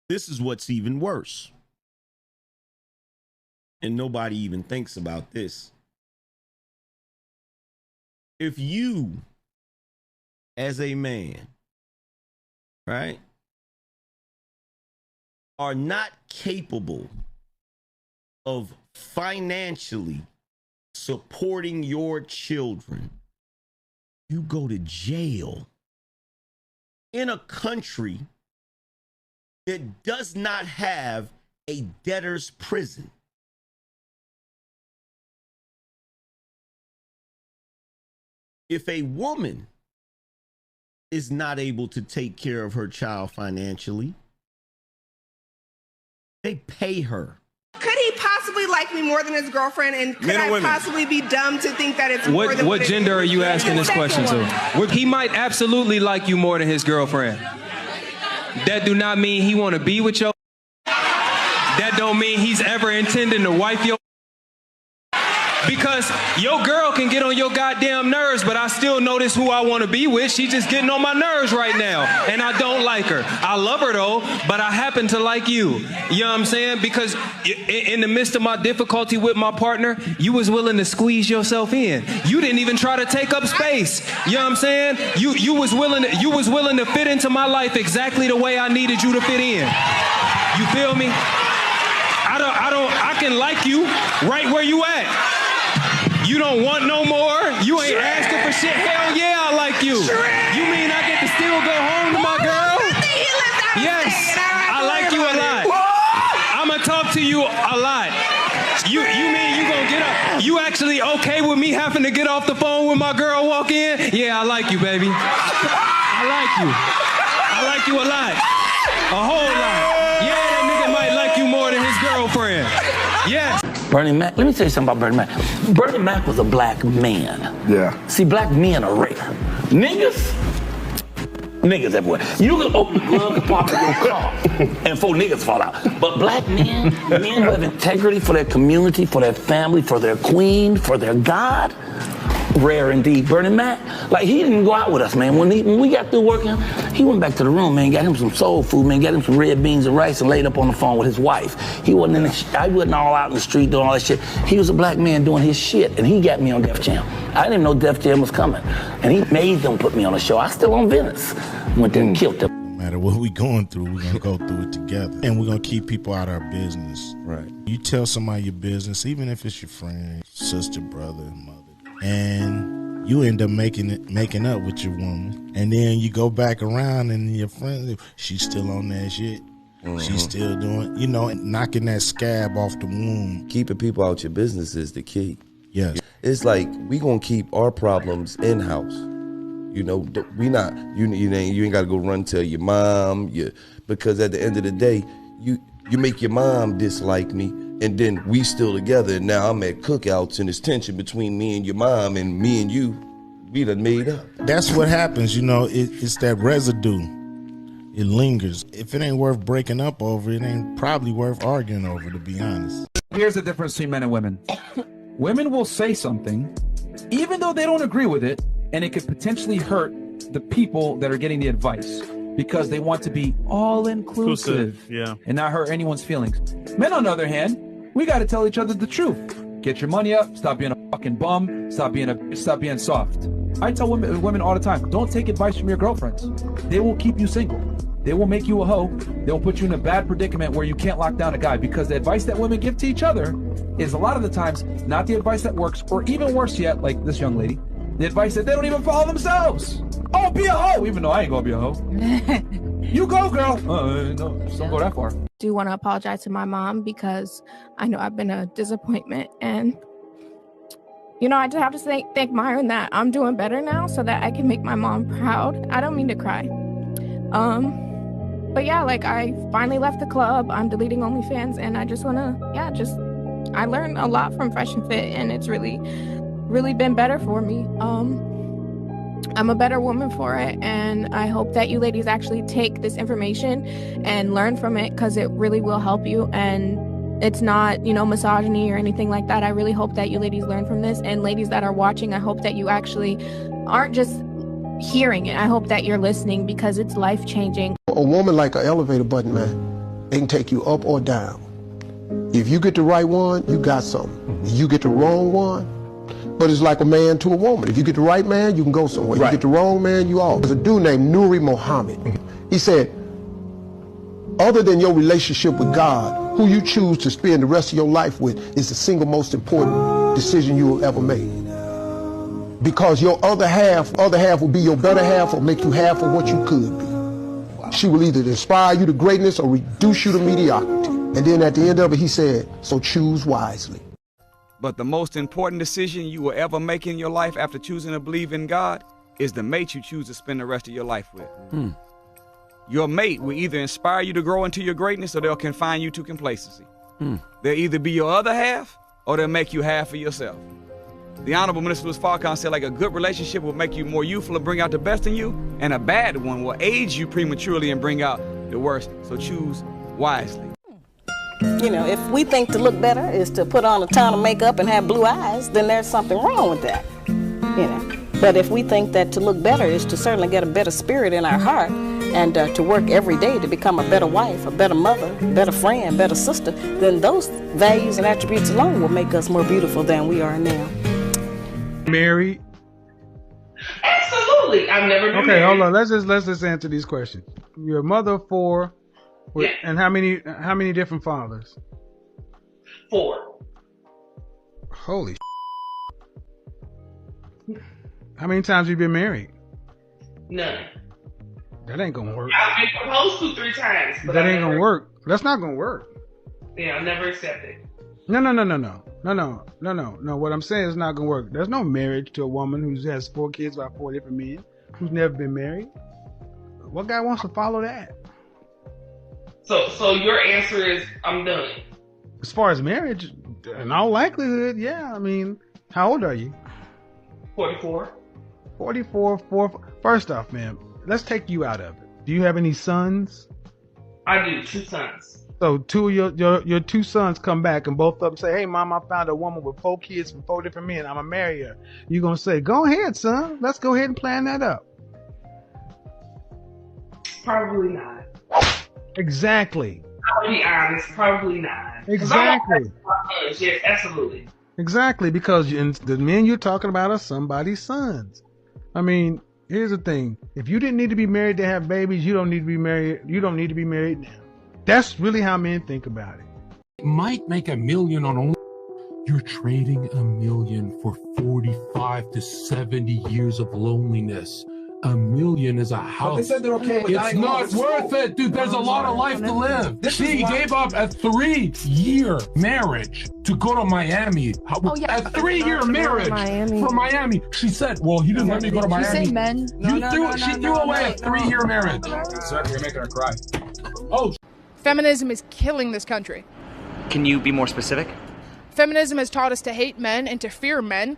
This is what's even worse. And nobody even thinks about this. If you, as a man, right, are not capable of financially supporting your children, you go to jail in a country that does not have a debtor's prison. If a woman is not able to take care of her child financially, they pay her. Could he possibly like me more than his girlfriend? And could I possibly be dumb to think that it's more than what gender are you asking this question to? He might absolutely like you more than his girlfriend. That do not mean he want to be with your. That don't mean he's ever intending to wife your. Because your girl can get on your goddamn nerves, but I still know this who I want to be with. She's just getting on my nerves right now, and I don't like her. I love her though, but I happen to like you. You know what I'm saying? Because in the midst of my difficulty with my partner, you was willing to squeeze yourself in. You didn't even try to take up space. You know what I'm saying? You was willing to fit into my life exactly the way I needed you to fit in. You feel me? I can like you right where you at. You don't want no more? You ain't asking for shit? Hell yeah, I like you. You mean I get to still go home to my girl? Yes, I like you a lot. I'ma talk to you a lot. You mean you gonna get up? You actually okay with me having to get off the phone when my girl walk in? Yeah, I like you, baby. I like you. I like you a lot. A whole lot. Yeah, that nigga might like you more than his girlfriend. Yes. Bernie Mac, let me tell you something about Bernie Mac. Bernie Mac was a black man. Yeah. See, black men are rare. Niggas everywhere. You can open the glove and pop in your car and 4 niggas fall out. But black men who have integrity for their community, for their family, for their queen, for their God, rare indeed. Bernie Mac, like he didn't go out with us, man. When we got through working, he went back to the room, man, got him some soul food, man, got him some red beans and rice and laid up on the phone with his wife. He wasn't I wasn't all out in the street doing all that shit. He was a black man doing his shit, and he got me on Def Jam. I didn't know Def Jam was coming, and he made them put me on a show. I still on Venice. Went there and killed them. No matter what we going through, we're gonna go through it together, and we're gonna keep people out of our business. Right. You tell somebody your business, even if it's your friend, sister, brother, mother, and you end up making up with your woman, and then you go back around and your friend, she's still on that shit. She's still doing, knocking that scab off the wound. Keeping people out your business is the key. Yes. It's like we gonna keep our problems in house. We not you ain't gotta go run tell your mom, because at the end of the day, you make your mom dislike me, and then we still together, and now I'm at cookouts and there's tension between me and your mom, and me and you, we done made up. That's what happens, it's that residue. It lingers. If it ain't worth breaking up over, it ain't probably worth arguing over, to be honest. Here's the difference between men and women. Women will say something, even though they don't agree with it, and it could potentially hurt the people that are getting the advice, because they want to be all-inclusive and not hurt anyone's feelings. Men, on the other hand, we got to tell each other the truth. Get your money up, stop being a fucking bum, stop being soft. I tell women all the time, don't take advice from your girlfriends. They will keep you single. They will make you a hoe. They will put you in a bad predicament where you can't lock down a guy, because the advice that women give to each other is a lot of the times not the advice that works, or even worse yet, like this young lady, the advice that they don't even follow themselves. Oh, be a hoe, even though I ain't gonna be a hoe. You go, girl. No, just don't go that far. Do want to apologize to my mom, because I know I've been a disappointment, and I just have to thank Myron that I'm doing better now so that I can make my mom proud. I don't mean to cry. But yeah, I finally left the club. I'm deleting OnlyFans, and I just want to, I learned a lot from Fresh and Fit, and it's really, really been better for me. I'm a better woman for it, and I hope that you ladies actually take this information and learn from it, because it really will help you, and it's not, misogyny or anything like that. I really hope that you ladies learn from this, and ladies that are watching, I hope that you actually aren't just hearing it. I hope that you're listening, because it's life-changing. A woman like an elevator button, man. They can take you up or down. If you get the right one, you got something. If you get the wrong one, but it's like a man to a woman. If you get the right man, you can go somewhere. Right. You get the wrong man, you off. There's a dude named Nuri Muhammad. He said, other than your relationship with God, who you choose to spend the rest of your life with is the single most important decision you will ever make. Because your other half will be your better half or make you half of what you could be. Wow. She will either inspire you to greatness or reduce you to mediocrity. And then at the end of it, he said, so choose wisely. But the most important decision you will ever make in your life after choosing to believe in God is the mate you choose to spend the rest of your life with. Your mate will either inspire you to grow into your greatness or they'll confine you to complacency. They'll either be your other half or they'll make you half of yourself. The Honorable Minister Louis Farrakhan said, like, a good relationship will make you more youthful and bring out the best in you, and a bad one will age you prematurely and bring out the worst. So choose wisely. You know, if we think to look better is to put on a ton of makeup and have blue eyes, then there's something wrong with that. You know, but if we think that to look better is to certainly get a better spirit in our heart and to work every day to become a better wife, a better mother, better friend, better sister, then those values and attributes alone will make us more beautiful than we are now. Married? Absolutely. I've never been married. Hold on. Let's just answer these questions. You're a mother of 4, yeah. And how many different fathers? 4. Holy How many times have you been married? None. That ain't gonna work. I've been proposed to 3 times. But that ain't gonna work. That's not gonna work. Yeah, I'll never accept it. No. What I'm saying is not gonna work. There's no marriage to a woman who has 4 kids by 4 different men who's never been married. What guy wants to follow that? So your answer is I'm done. As far as marriage, in all likelihood, yeah. I mean, how old are you? 44. 44. First off, man, let's take you out of it. Do you have any sons? I do, 2 sons. So 2 of your 2 sons come back and both of them say, hey, Mom, I found a woman with 4 kids from 4 different men. I'm going to marry her. You're going to say, go ahead, son. Let's go ahead and plan that up. Probably not. Exactly. I'll be honest, probably not. Exactly. Yes, absolutely. Exactly, because the men you're talking about are somebody's sons. I mean, here's the thing. If you didn't need to be married to have babies, you don't need to be married. You don't need to be married now. That's really how men think about it. Might make $1 million on only. You're trading $1 million for 45 to 70 years of loneliness. $1 million is a house. But they said they're okay with it's not worth it, dude. There's a lot of life to live. She gave up a 3-year marriage to go to Miami. A 3-year marriage for Miami. She said, well, he didn't let me go to Miami. You say men? She threw away a 3-year marriage. Sir, you're making her cry. Oh. Feminism is killing this country. Can you be more specific? Feminism has taught us to hate men and to fear men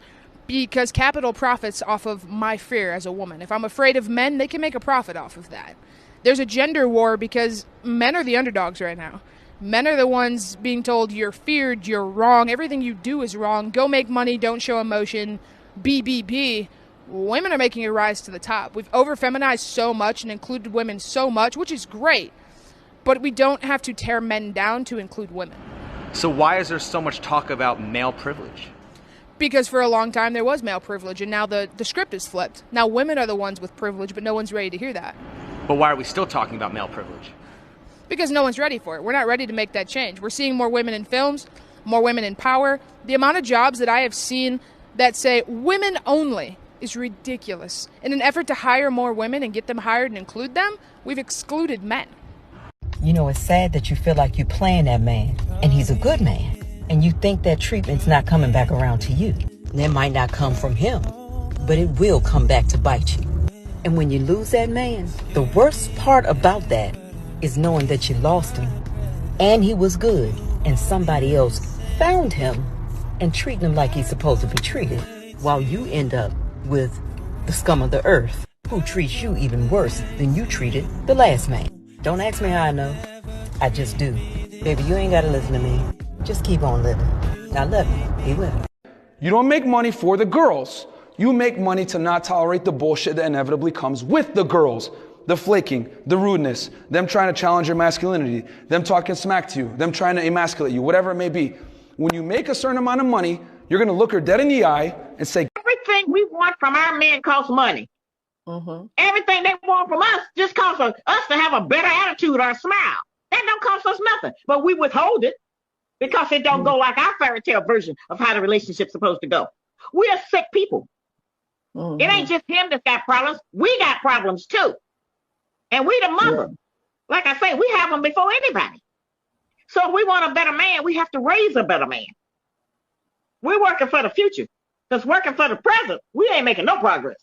because capital profits off of my fear as a woman. If I'm afraid of men, they can make a profit off of that. There's a gender war because men are the underdogs right now. Men are the ones being told you're feared, you're wrong, everything you do is wrong, go make money, don't show emotion, be. Women are making a rise to the top. We've over-feminized so much and included women so much, which is great. But we don't have to tear men down to include women. So why is there so much talk about male privilege? Because for a long time there was male privilege, and now the script is flipped. Now women are the ones with privilege, but no one's ready to hear that. But why are we still talking about male privilege? Because no one's ready for it. We're not ready to make that change. We're seeing more women in films, more women in power. The amount of jobs that I have seen that say women only is ridiculous. In an effort to hire more women and get them hired and include them, we've excluded men. You know, it's sad that you feel like you're playing that man, and he's a good man. And you think that treatment's not coming back around to you. And it might not come from him, but it will come back to bite you. And when you lose that man, the worst part about that is knowing that you lost him, and he was good, and somebody else found him and treating him like he's supposed to be treated, while you end up with the scum of the earth, who treats you even worse than you treated the last man. Don't ask me how I know. I just do. Baby, you ain't gotta listen to me. Just keep on living. I love you. Be with me. You don't make money for the girls. You make money to not tolerate the bullshit that inevitably comes with the girls. the flaking, the rudeness, them trying to challenge your masculinity, them talking smack to you, them trying to emasculate you, whatever it may be. When you make a certain amount of money, you're going to look her dead in the eye and say, everything we want from our men costs money. Everything they want from us just costs us to have a better attitude or a smile. That don't cost us nothing, but we withhold it because it don't go like our fairy tale version of how the relationship's supposed to go. We are sick people. It ain't just him that's got problems. We got problems too. And we the mother. Like I say, we have them before anybody. So if we want a better man, we have to raise a better man. We're working for the future. Because working for the present, we ain't making no progress.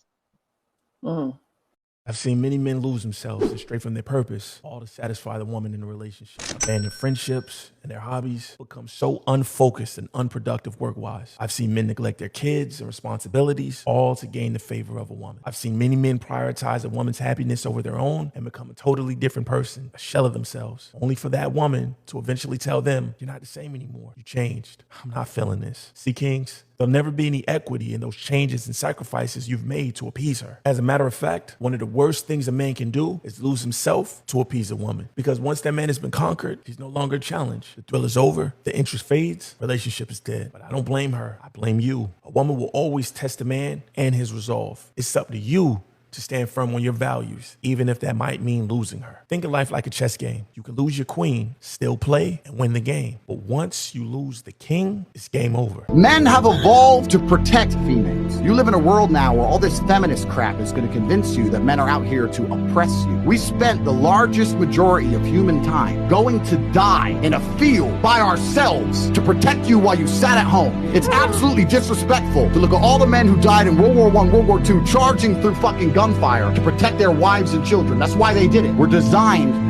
I've seen many men lose themselves and stray from their purpose, all to satisfy the woman in the relationship. Abandon friendships and their hobbies, become so unfocused and unproductive work-wise. I've seen men neglect their kids and responsibilities, all to gain the favor of a woman. I've seen many men prioritize a woman's happiness over their own and become a totally different person, a shell of themselves, only for that woman to eventually tell them, you're not the same anymore. You changed. I'm not feeling this. See, Kings? There'll never be any equity in those changes and sacrifices you've made to appease her. As a matter of fact, one of the worst things a man can do is lose himself to appease a woman. Because once that man has been conquered, he's no longer a challenge. The thrill is over, the interest fades, relationship is dead. But I don't blame her, I blame you. A woman will always test a man and his resolve. It's up to you to stand firm on your values, even if that might mean losing her. Think of life like a chess game. You can lose your queen, still play, and win the game. But once you lose the king, it's game over. Men have evolved to protect females. You live in a world now where all this feminist crap is going to convince you that men are out here to oppress you. We spent the largest majority of human time going to die in a field by ourselves to protect you while you sat at home. It's absolutely disrespectful to look at all the men who died in World War I, World War II, charging through fucking gunfire to protect their wives and children. That's why they did it. We're designed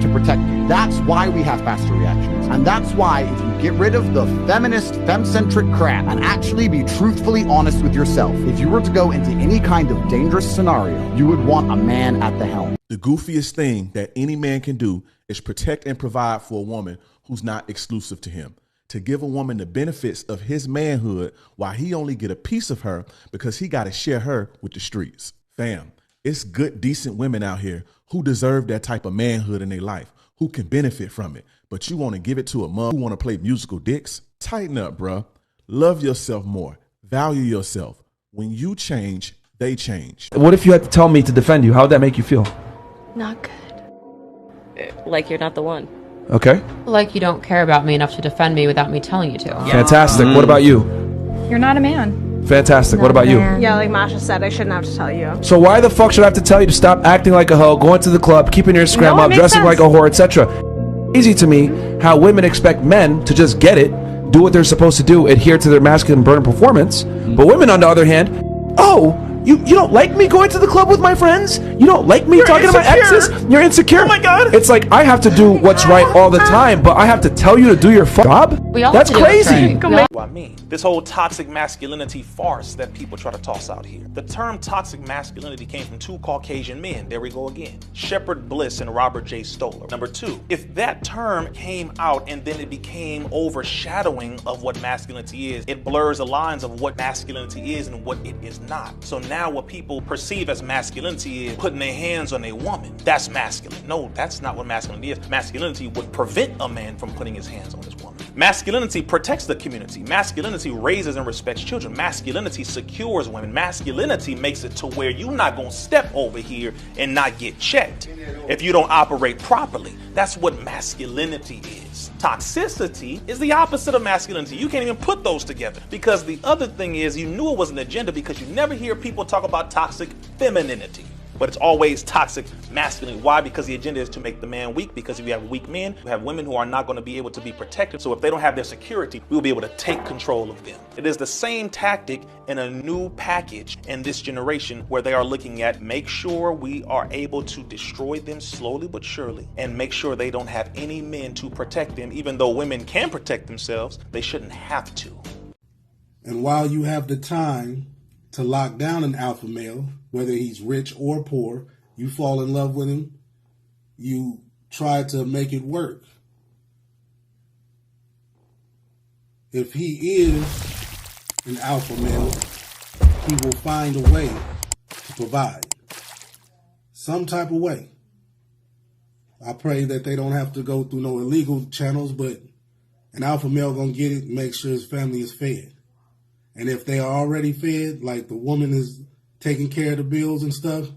to protect you. That's why we have faster reactions. And that's why if you get rid of the feminist, fem-centric crap and actually be truthfully honest with yourself, if you were to go into any kind of dangerous scenario, you would want a man at the helm. The goofiest thing that any man can do is protect and provide for a woman who's not exclusive to him. To give a woman the benefits of his manhood while he only get a piece of her because he got to share her with the streets. Fam. It's good, decent women out here who deserve that type of manhood in their life, who can benefit from it. But you want to give it to a mom who want to play musical dicks? Tighten up, bruh. Love yourself more. Value yourself. When you change, they change. What if you had to tell me to defend you? How would that make you feel? Not good. Like you're not the one. Okay. Like you don't care about me enough to defend me without me telling you to. Fantastic. What about you? You're not a man. Fantastic. What about you? Yeah, like Masha said, I shouldn't have to tell you. So why the fuck should I have to tell you to stop acting like a hoe, going to the club, keeping your Instagram up, dressing like a whore, etc.? Easy to me how women expect men to just get it, do what they're supposed to do, adhere to their masculine burden performance. But women, on the other hand, oh, you don't like me going to the club with my friends? You don't like me talking to my exes? You're insecure. Oh my God. It's like I have to do what's right all the time, but I have to tell you to do your job? That's crazy. What I mean, this whole toxic masculinity farce that people try to toss out here. The term toxic masculinity came from two Caucasian men. There we go again. Shepard Bliss and Robert J. Stoller. Number two, if that term came out and then it became overshadowing of what masculinity is, it blurs the lines of what masculinity is and what it is not. So now what people perceive as masculinity is putting their hands on a woman. That's masculine. No, that's not what masculinity is. Masculinity would prevent a man from putting his hands on his woman. Masculinity protects the community. Masculinity raises and respects children. Masculinity secures women. Masculinity makes it to where you're not going to step over here and not get checked if you don't operate properly. That's what masculinity is. Toxicity is the opposite of masculinity. You can't even put those together because the other thing is you knew it was an agenda because you never hear people talk about toxic femininity. But it's always toxic masculinity. Why? Because the agenda is to make the man weak. Because if you have weak men, you have women who are not going to be able to be protected. So if they don't have their security, we'll be able to take control of them. It is the same tactic in a new package in this generation where they are looking at make sure we are able to destroy them slowly but surely and make sure they don't have any men to protect them. Even though women can protect themselves, they shouldn't have to. And while you have the time to lock down an alpha male, whether he's rich or poor, you fall in love with him, you try to make it work. If he is an alpha male, he will find a way to provide. Some type of way. I pray that they don't have to go through no illegal channels, but an alpha male gonna get it and make sure his family is fed. And if they are already fed, like the woman is taking care of the bills and stuff,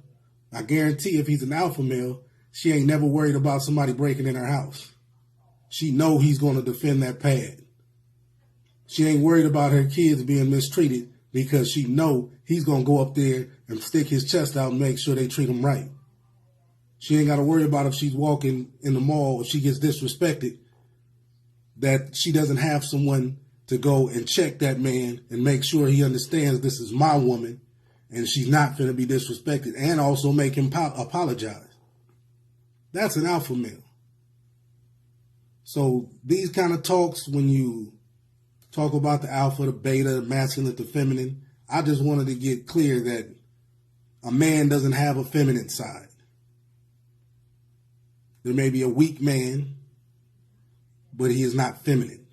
I guarantee if he's an alpha male, she ain't never worried about somebody breaking in her house. She know he's gonna defend that pad. She ain't worried about her kids being mistreated because she know he's gonna go up there and stick his chest out and make sure they treat him right. She ain't got to worry about if she's walking in the mall, if she gets disrespected, that she doesn't have someone to go and check that man and make sure he understands this is my woman and she's not going to be disrespected, and also make him apologize. That's an alpha male. So these kind of talks, when you talk about the alpha, the beta, the masculine, the feminine, I just wanted to get clear that a man doesn't have a feminine side. There may be a weak man, but he is not feminine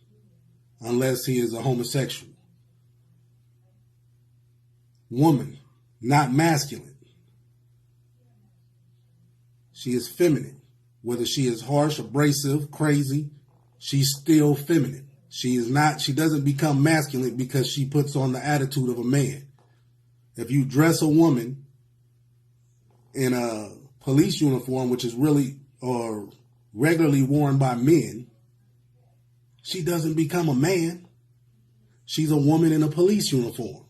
unless he is a homosexual. Woman, not masculine. She is feminine. Whether she is harsh, abrasive, crazy, she's still feminine. She doesn't become masculine because she puts on the attitude of a man. If you dress a woman in a police uniform, which is regularly worn by men, she doesn't become a man. She's a woman in a police uniform.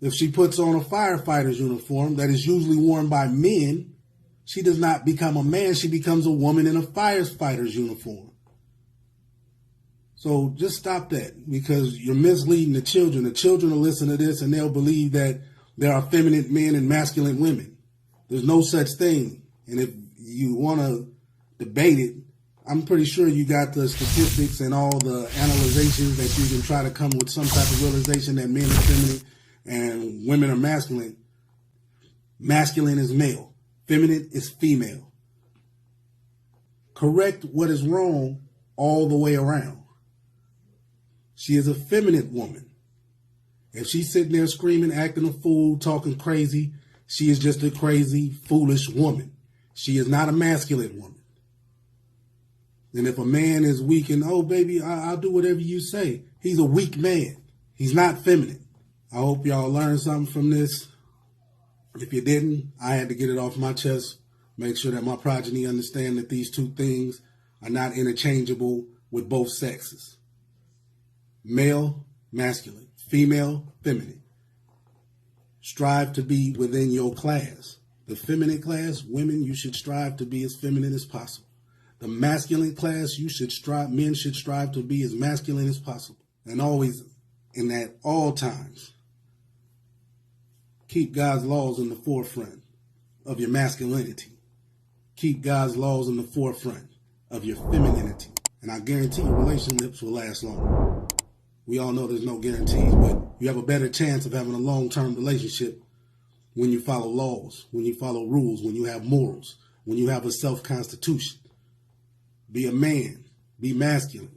If she puts on a firefighter's uniform that is usually worn by men, she does not become a man. She becomes a woman in a firefighter's uniform. So just stop that, because you're misleading the children. The children will listen to this and they'll believe that there are feminine men and masculine women. There's no such thing. And if you want to debate it, I'm pretty sure you got the statistics and all the analyzations that you can try to come with some type of realization that men are feminine and women are masculine. Masculine is male. Feminine is female. Correct what is wrong all the way around. She is a feminine woman. If she's sitting there screaming, acting a fool, talking crazy, she is just a crazy, foolish woman. She is not a masculine woman. And if a man is weak and, oh, baby, I'll do whatever you say, he's a weak man. He's not feminine. I hope y'all learned something from this. If you didn't, I had to get it off my chest. Make sure that my progeny understand that these two things are not interchangeable with both sexes. Male, masculine. Female, feminine. Strive to be within your class. The feminine class, women, you should strive to be as feminine as possible. The masculine class, men should strive to be as masculine as possible. And always, and at all times, keep God's laws in the forefront of your masculinity. Keep God's laws in the forefront of your femininity. And I guarantee you relationships will last longer. We all know there's no guarantees, but you have a better chance of having a long-term relationship when you follow laws, when you follow rules, when you have morals, when you have a self-constitution. Be a man. Be masculine.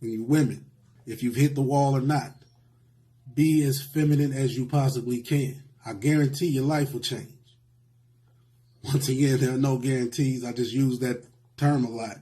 And you women, if you've hit the wall or not, be as feminine as you possibly can. I guarantee your life will change. Once again, there are no guarantees. I just use that term a lot.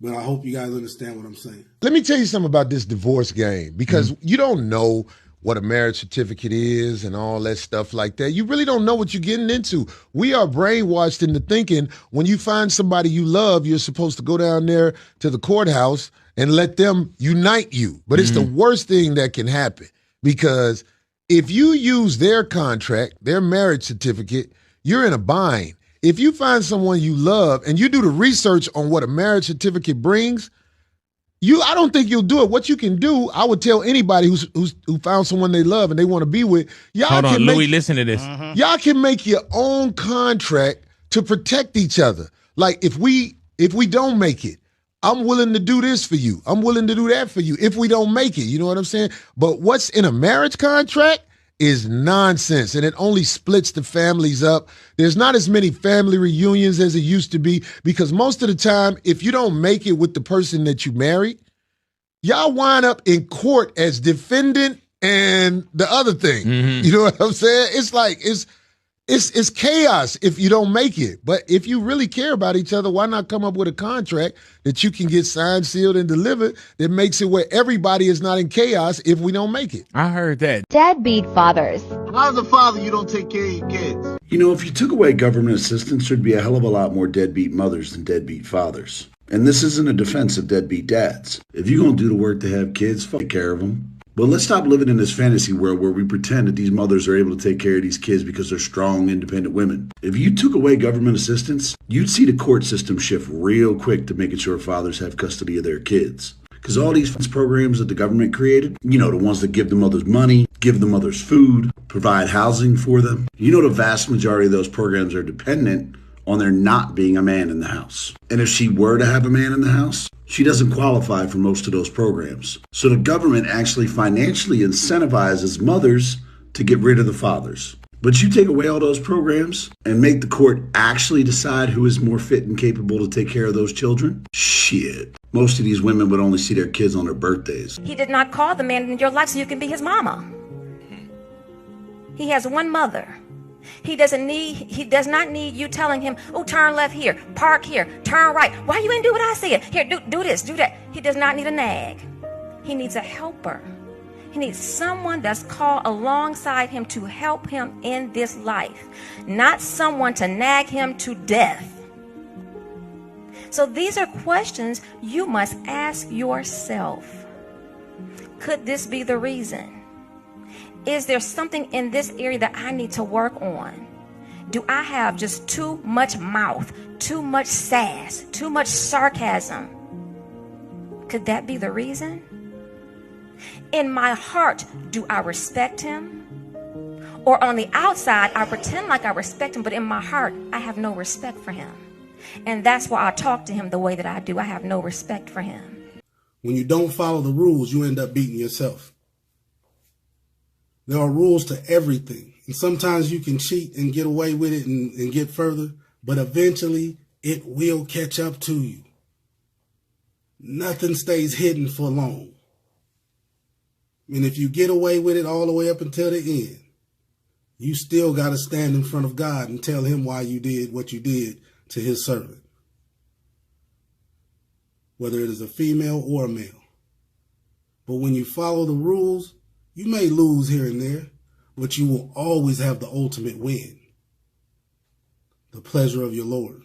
But I hope you guys understand what I'm saying. Let me tell you something about this divorce game, because you don't know what a marriage certificate is and all that stuff like that. You really don't know what you're getting into. We are brainwashed into thinking when you find somebody you love, you're supposed to go down there to the courthouse and let them unite you. But it's the worst thing that can happen, because if you use their contract, their marriage certificate, you're in a bind. If you find someone you love and you do the research on what a marriage certificate brings, I don't think you'll do it. What you can do, I would tell anybody who found someone they love and they want to be with, Hold on, Louis, listen to this. Y'all can make your own contract to protect each other. Like if we don't make it, I'm willing to do this for you. I'm willing to do that for you if we don't make it. You know what I'm saying? But what's in a marriage contract is nonsense, and it only splits the families up. There's not as many family reunions as it used to be, because most of the time, if you don't make it with the person that you married, y'all wind up in court as defendant and the other thing. You know what I'm saying? It's like, It's chaos if you don't make it. But if you really care about each other, why not come up with a contract that you can get signed, sealed, and delivered that makes it where everybody is not in chaos if we don't make it? I heard that. Deadbeat fathers. How's a father you don't take care of your kids? You know, if you took away government assistance, there'd be a hell of a lot more deadbeat mothers than deadbeat fathers. And this isn't a defense of deadbeat dads. If you're going to do the work to have kids, take care of them. But let's stop living in this fantasy world where we pretend that these mothers are able to take care of these kids because they're strong, independent women. If you took away government assistance, you'd see the court system shift real quick to making sure fathers have custody of their kids. Because all these programs that the government created, you know, the ones that give the mothers money, give the mothers food, provide housing for them, you know, the vast majority of those programs are dependent on there not being a man in the house. And if she were to have a man in the house, she doesn't qualify for most of those programs. So the government actually financially incentivizes mothers to get rid of the fathers. But you take away all those programs and make the court actually decide who is more fit and capable to take care of those children? Shit. Most of these women would only see their kids on their birthdays. He did not call the man in your life so you can be his mama. He has one mother. He does not need you telling him, oh, turn left here, park here, turn right. Why you ain't do what I said? Here, do this, do that. He does not need a nag. He needs a helper. He needs someone that's called alongside him to help him in this life, not someone to nag him to death. So these are questions you must ask yourself. Could this be the reason? Is there something in this area that I need to work on? Do I have just too much mouth, too much sass, too much sarcasm? Could that be the reason? In my heart, do I respect him? Or on the outside, I pretend like I respect him, but in my heart, I have no respect for him. And that's why I talk to him the way that I do. I have no respect for him. When you don't follow the rules, you end up beating yourself. There are rules to everything. And sometimes you can cheat and get away with it and get further, but eventually it will catch up to you. Nothing stays hidden for long. And if you get away with it all the way up until the end, you still got to stand in front of God and tell him why you did what you did to his servant. Whether it is a female or a male. But when you follow the rules, you may lose here and there, but you will always have the ultimate win. The pleasure of your Lord.